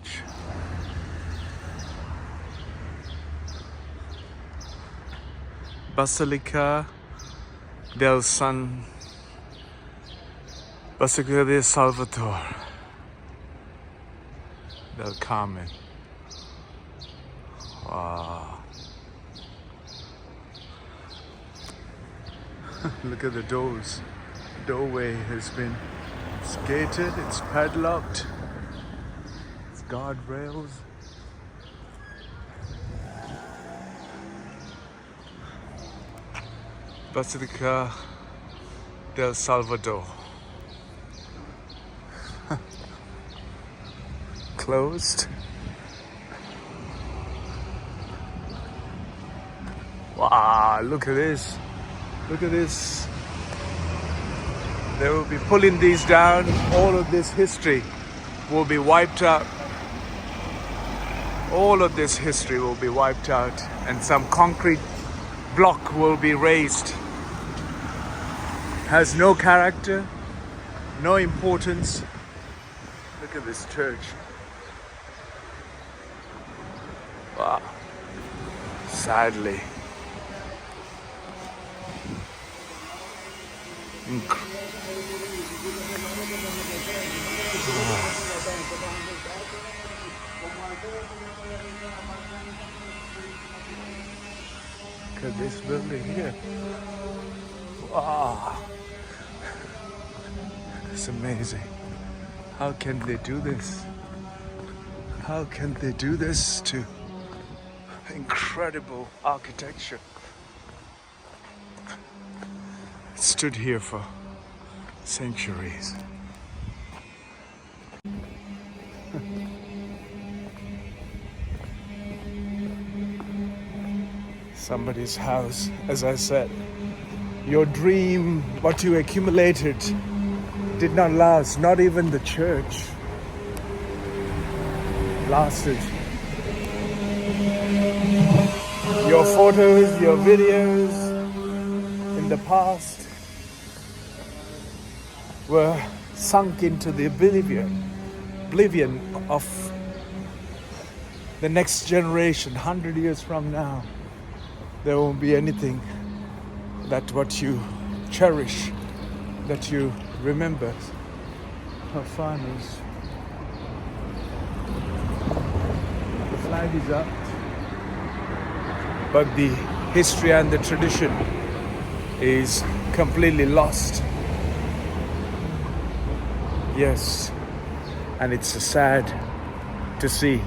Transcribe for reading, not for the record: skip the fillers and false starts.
church. Basilica del Basilica del Salvador del Carmen. Wow. Look at the doors. The doorway has been gated, it's padlocked, it's guardrails. Basilica del Salvador. Closed. Wow, look at this. Look at this. They will be pulling these down. All of this history will be wiped out. All of this history will be wiped out, and some concrete block will be raised. Has no character, no importance. Look at this church. Wow. Sadly. Look at this building here. Wow. It's amazing. How can they do this? How can they do this to incredible architecture? It stood here for centuries. Somebody's house, as I said. Your dream, what you accumulated, did not last. Not even the church lasted. Your photos, your videos in the past were sunk into the oblivion of the next generation. 100 years from now, there won't be anything that what you cherish, that you remember. How fun is. The flag is up, but the history and the tradition is completely lost. Yes, and it's sad to see.